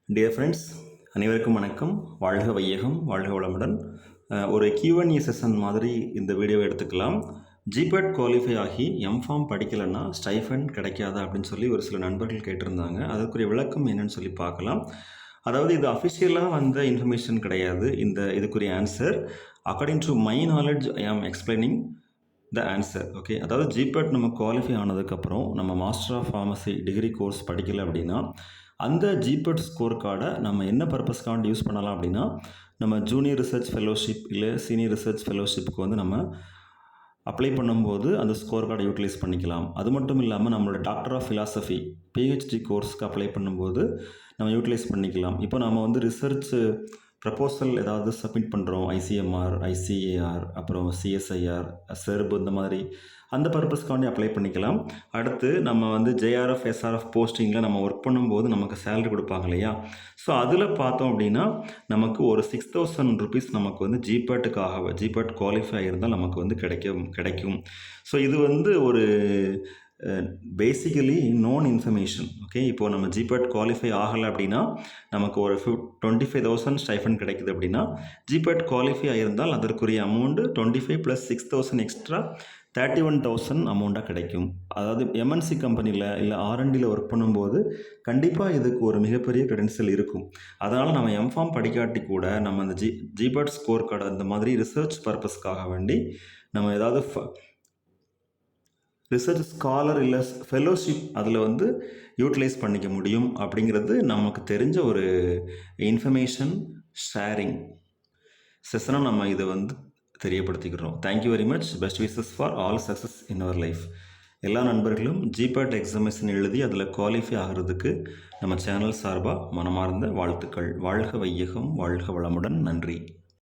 Dear friends, அனைவருக்கும் வணக்கம். வாழ்க வையகம், வாழ்க வளமுடன். ஒரு Q&A செஷன் மாதிரி இந்த வீடியோவை எடுத்துக்கலாம். ஜிபேட் குவாலிஃபை ஆகி எம்ஃபார்ம் படிக்கலைன்னா ஸ்டைஃபண்ட் கிடைக்காதா அப்படின்னு சொல்லி ஒரு சில நண்பர்கள் கேட்டிருந்தாங்க. அதற்குரிய விளக்கம் என்னன்னு சொல்லி பார்க்கலாம். அதாவது இது அஃபிஷியலாக வந்த இன்ஃபர்மேஷன் கிடையாது. இதுக்குரிய answer according to my knowledge I am explaining the answer. Okay, அதாவது ஜிபேட் நம்ம குவாலிஃபை ஆனதுக்கப்புறம் நம்ம master of pharmacy degree course படிக்கலை அப்படின்னா அந்த ஜிபேட் ஸ்கோர் கார்டை நம்ம என்ன பர்பஸ்க்காக யூஸ் பண்ணலாம் அப்படின்னா, நம்ம ஜூனியர் ரிசர்ச் ஃபெலோஷிப் இல்லை சீனியர் ரிசர்ச் ஃபெலோஷிப்புக்கு வந்து நம்ம அப்ளை பண்ணும்போது அந்த ஸ்கோர் கார்டை யூட்டிலைஸ் பண்ணிக்கலாம். அது மட்டும் இல்லாமல் நம்மளோட டாக்டர் ஆஃப் ஃபிலாசபி பிஹெச்டி கோர்ஸ்க்கு அப்ளை பண்ணும்போது நம்ம யூட்டிலைஸ் பண்ணிக்கலாம். இப்போ நம்ம வந்து ரிசர்ச் ப்ரப்போசல் ஏதாவது சப்மிட் பண்ணுறோம், ஐசிஎம்ஆர், ஐசிஏஆர், அப்புறம் சிஎஸ்ஐஆர், செர்ப், இந்த மாதிரி அந்த பர்பஸ்க்காண்டி அப்ளை பண்ணிக்கலாம். அடுத்து நம்ம வந்து ஜேஆர்எஃப், எஸ்ஆர்எஃப் போஸ்டிங்கில் நம்ம ஒர்க் பண்ணும்போது நமக்கு சேலரி கொடுப்பாங்க இல்லையா? ஸோ அதில் பார்த்தோம் அப்படின்னா நமக்கு ஒரு 6,000 rupees நமக்கு வந்து ஜிபேட் குவாலிஃபை இருந்தால் நமக்கு வந்து கிடைக்கும். ஸோ இது வந்து ஒரு பேசிக்கலி நோன் இன்ஃபர்மேஷன். ஓகே, இப்போது நம்ம ஜிபேட் குவாலிஃபை ஆகலை அப்படின்னா நமக்கு ஒரு 25,000 ஸ்டைஃபண்ட் கிடைக்குது அப்படின்னா ஜிபேட் குவாலிஃபை ஆகியிருந்தால் அதற்குரிய அமௌண்ட்டு 25 + 6,000 எக்ஸ்ட்ரா 31,000 அமௌண்ட்டாக கிடைக்கும். அதாவது எம்என்சி கம்பெனியில் இல்லை ஆர்என்டியில் ஒர்க் பண்ணும்போது கண்டிப்பாக இதுக்கு ஒரு மிகப்பெரிய கிரெடென்ஷியல் இருக்கும். அதனால் நம்ம எம்ஃபார்ம் படிக்காட்டி கூட நம்ம அந்த ஜிபேட் ஸ்கோர் கார்டு அந்த மாதிரி ரிசர்ச் பர்பஸ்க்காக வேண்டி நம்ம ஏதாவது ரிசர்ச் ஸ்காலர் இல்லை ஃபெலோஷிப் அதில் வந்து யூட்டிலைஸ் பண்ணிக்க முடியும் அப்படிங்கிறது நமக்கு தெரிஞ்ச ஒரு இன்ஃபர்மேஷன் ஷேரிங் செஷனை நம்ம இதை வந்து தெரியப்படுத்திக்கிறோம். Thank you very much. Best wishes for all success in our life. எல்லா நண்பர்களும் ஜிபேட் எக்ஸாமினேஷன் எழுதி அதில் குவாலிஃபை ஆகிறதுக்கு நம்ம சேனல் சார்பாக மனமார்ந்த வாழ்த்துக்கள். வாழ்க வையகம், வாழ்க வளமுடன். நன்றி.